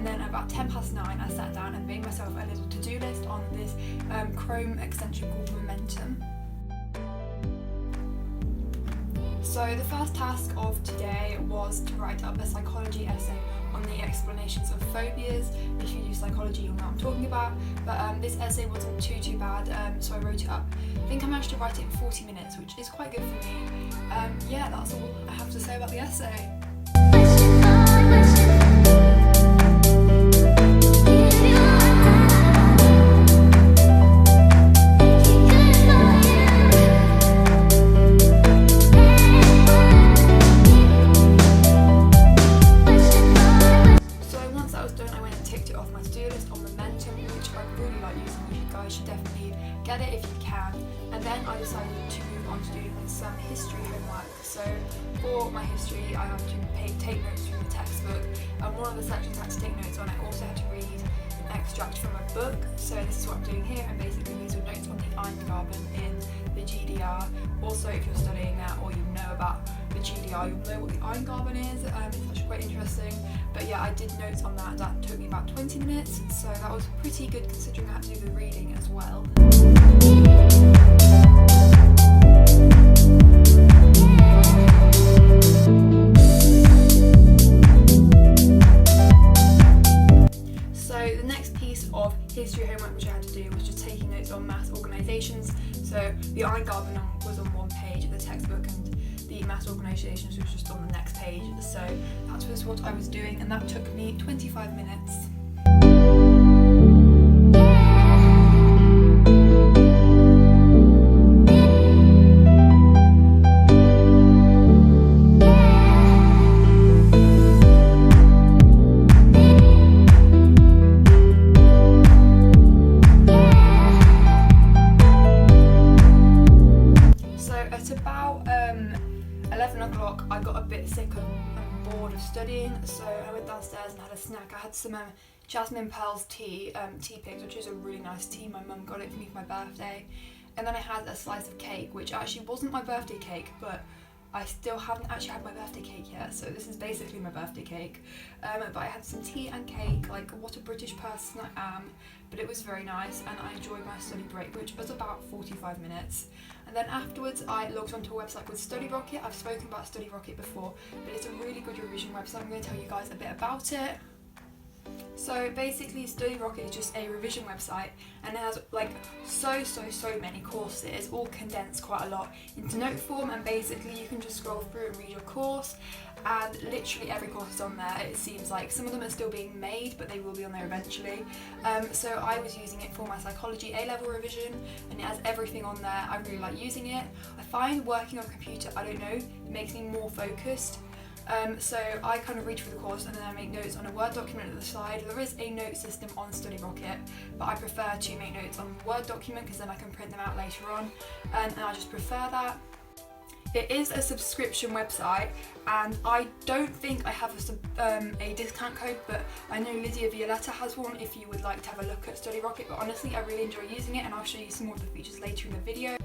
and then about 9:10 I sat down and made myself a little to-do list on this Chrome extension called Momentum. So the first task of today was to write up a psychology essay on the explanations of phobias. If you do psychology, you'll know what I'm talking about. But this essay wasn't too bad, so I wrote it up. I think I managed to write it in 40 minutes, which is quite good for me. Yeah, that's all I have to say about the essay. Get it if you can, and then I decided to move on to doing some history homework. So for my history I had to take notes from the textbook, and one of the sections I had to take notes on, I also had to read an extract from a book. So this is what I'm doing here, and basically these are notes on the Eingaben in the GDR. Also, if you're studying that or you know about the GDR, you'll know what the Eingaben is. It's actually quite interesting. But yeah, I did notes on that. That took me about 20 minutes, so that was pretty good considering I had to do the reading as well. So the next piece of history homework which I had to do was just taking notes on mass organisations. So the Eingaben was on one page of the textbook, and the mass organisations was just on the next page. So that was what I was doing, and that took me 25 minutes. About 11 o'clock I got a bit sick and bored of studying, so I went downstairs and had a snack. I had some Jasmine Pearl's tea picks, which is a really nice tea. My mum got it for me for my birthday, and then I had a slice of cake, which actually wasn't my birthday cake, but I still haven't actually had my birthday cake yet, so this is basically my birthday cake. But I had some tea and cake, like what a British person I am, but it was very nice, and I enjoyed my study break, which was about 45 minutes. And then afterwards I logged onto a website called STUDYRocket. I've spoken about STUDYRocket before, but it's a really good revision website. I'm going to tell you guys a bit about it. So basically STUDYRocket is just a revision website, and it has like so many courses, all condensed quite a lot into note form, and basically you can just scroll through and read your course, and literally every course is on there. It seems like some of them are still being made, but they will be on there eventually. So I was using it for my psychology A-level revision, and it has everything on there. I really like using it. I find working on a computer, I don't know, it makes me more focused. So I kind of read through the course and then I make notes on a Word document at the side. There is a note system on STUDYRocket, but I prefer to make notes on a Word document because then I can print them out later on, and I just prefer that. It is a subscription website, and I don't think I have a discount code, but I know Lydia Violetta has one if you would like to have a look at STUDYRocket. But honestly, I really enjoy using it, and I'll show you some more of the features later in the video.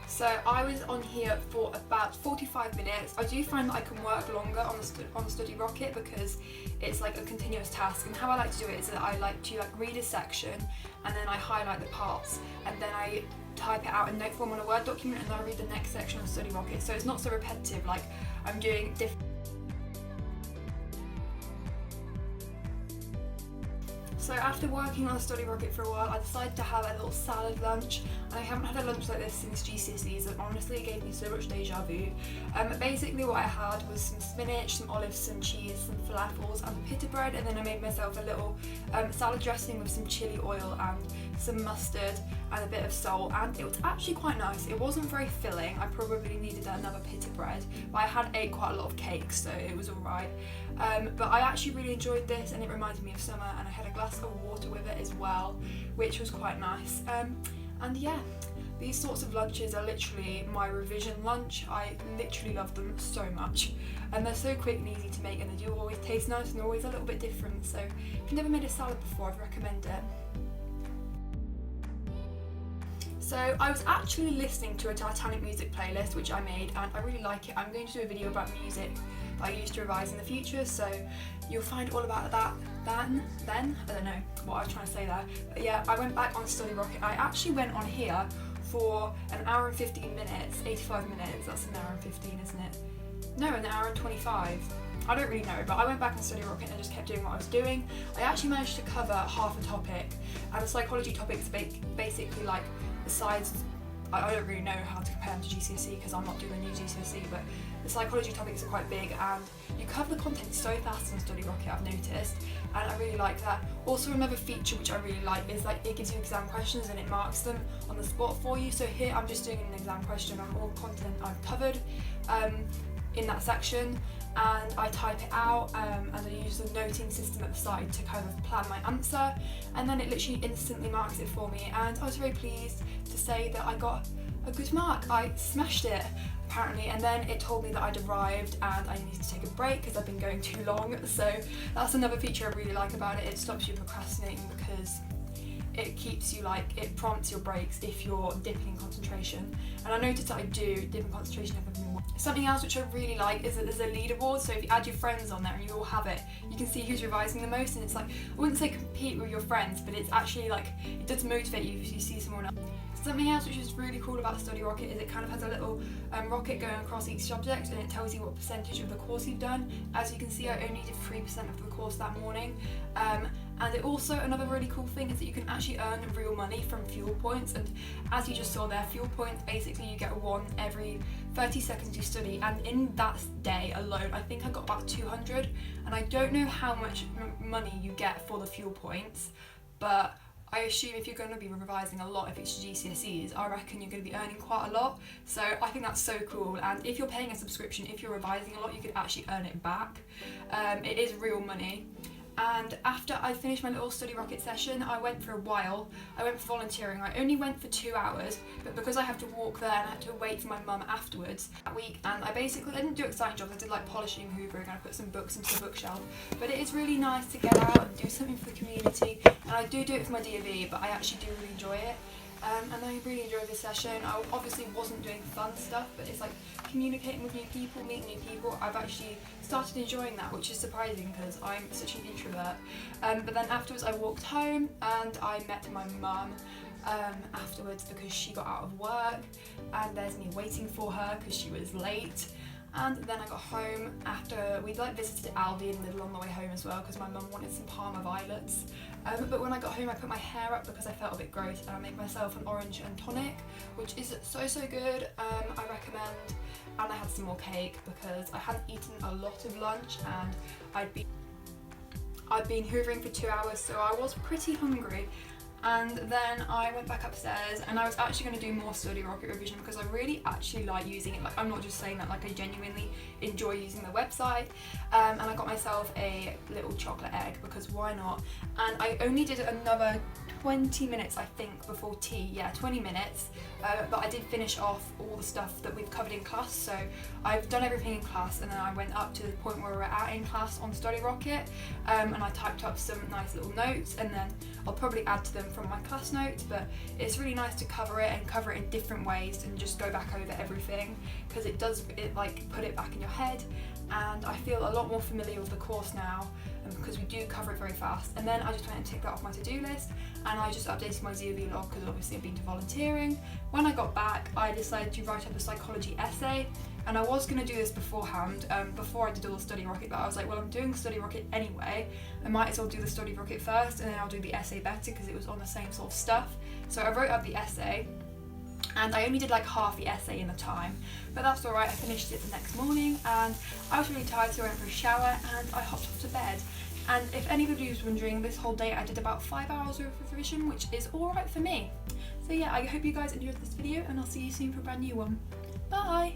So I was on here for about 45 minutes. I do find that I can work longer on STUDYRocket because it's like a continuous task, and how I like to do it is that I like to read a section and then I highlight the parts, and then I type it out in note form on a Word document, and then I read the next section on STUDYRocket. So it's not so repetitive, like I'm doing different. So after working on STUDYRocket for a while, I decided to have a little salad lunch, and I haven't had a lunch like this since GCSEs, and honestly it gave me so much deja vu. Basically what I had was some spinach, some olives, some cheese, some falafels and pita bread, and then I made myself a little salad dressing with some chili oil and some mustard and a bit of salt, and it was actually quite nice. It wasn't very filling, I probably needed another pita bread, but I had ate quite a lot of cake, so it was alright. But I actually really enjoyed this, and it reminded me of summer, and I had a glass of water with it as well, which was quite nice. And yeah, these sorts of lunches are literally my revision lunch. I literally love them so much, and they're so quick and easy to make, and they do always taste nice and they're always a little bit different. So if you've never made a salad before, I'd recommend it. So I was actually listening to a Titanic music playlist which I made, and I really like it. I'm going to do a video about music that I use to revise in the future, so you'll find all about that then, I don't know what I was trying to say there, but yeah, I went back on StudyRocket. I actually went on here for an hour and 15 minutes, 85 minutes, that's an hour and 15, isn't it? No, an hour and 25. I don't really know, but I went back on StudyRocket and just kept doing what I was doing. I actually managed to cover half a topic, and the psychology topic is basically like the sides. I don't really know how to compare them to GCSE because I'm not doing a new GCSE, but the psychology topics are quite big and you cover the content so fast on StudyRocket, I've noticed, and I really like that. Also, another feature which I really like is like it gives you exam questions and it marks them on the spot for you. So here I'm just doing an exam question on all content I've covered in that section, and I type it out and I use the noting system at the side to kind of plan my answer, and then it literally instantly marks it for me, and I was very pleased to say that I got a good mark. I smashed it apparently, and then it told me that I'd arrived and I needed to take a break because I've been going too long. So that's another feature I really like about it. It stops you procrastinating because it keeps you it prompts your breaks if you're dipping in concentration, and I noticed that I do dip in concentration if I've been. Something else which I really like is that there's a leaderboard, so if you add your friends on there and you all have it, you can see who's revising the most, and it's like, I wouldn't say compete with your friends, but it's actually like, it does motivate you if you see someone else. Something else which is really cool about StudyRocket is it kind of has a little rocket going across each subject, and it tells you what percentage of the course you've done. As you can see, I only did 3% of the course that morning. And it also, another really cool thing is that you can actually earn real money from fuel points, and as you just saw there, fuel points, basically you get one every 30 seconds you study, and in that day alone I think I got about 200, and I don't know how much money you get for the fuel points, but I assume if you're going to be revising a lot, if it's GCSEs, I reckon you're going to be earning quite a lot. So I think that's so cool, and if you're paying a subscription, if you're revising a lot, you could actually earn it back. It is real money. And after I finished my little StudyRocket session, I went for a while. I went for volunteering. I only went for 2 hours, but because I have to walk there and I had to wait for my mum afterwards that week, and I didn't do exciting jobs. I did like polishing, hoovering, and I put some books into the bookshelf. But it is really nice to get out and do something for the community, and I do it for my DV, but I actually do really enjoy it. And I really enjoyed this session. I obviously wasn't doing fun stuff, but it's like communicating with new people, meeting new people. I've actually started enjoying that, which is surprising because I'm such an introvert. But then afterwards I walked home and I met my mum afterwards because she got out of work, and there's me waiting for her because she was late. And then I got home after we visited Aldi and Lidl on the way home as well because my mum wanted some Parma violets. But when I got home I put my hair up because I felt a bit gross, and I made myself an orange and tonic, which is so good. I recommend. And I had some more cake because I hadn't eaten a lot of lunch and I'd been hoovering for 2 hours, so I was pretty hungry. And then I went back upstairs and I was actually going to do more StudyRocket revision because I really actually like using it. Like, I'm not just saying that, like, I genuinely enjoy using the website. And I got myself a little chocolate egg because why not? And I only did another 20 minutes, I think, before tea. Yeah, 20 minutes. But I did finish off all the stuff that we've covered in class. So I've done everything in class, and then I went up to the point where we're at in class on StudyRocket, and I typed up some nice little notes, and then I'll probably add to them from my class notes. But it's really nice to cover it and cover it in different ways and just go back over everything, because it like put it back in your head, and I feel a lot more familiar with the course now, and because we do cover it very fast. And then I just went and ticked that off my to-do list, and I just updated my ZOV log because obviously I've been to volunteering. When I got back, I decided to write up a psychology essay, and I was going to do this beforehand, before I did all the StudyRocket, but I was like, well, I'm doing StudyRocket anyway, I might as well do the StudyRocket first, and then I'll do the essay better because it was on the same sort of stuff. So I wrote up the essay, and I only did like half the essay in the time, but that's alright. I finished it the next morning, and I was really tired, so I went for a shower and I hopped off to bed. And if anybody was wondering, this whole day I did about 5 hours worth of revision, which is alright for me. So yeah, I hope you guys enjoyed this video, and I'll see you soon for a brand new one. Bye!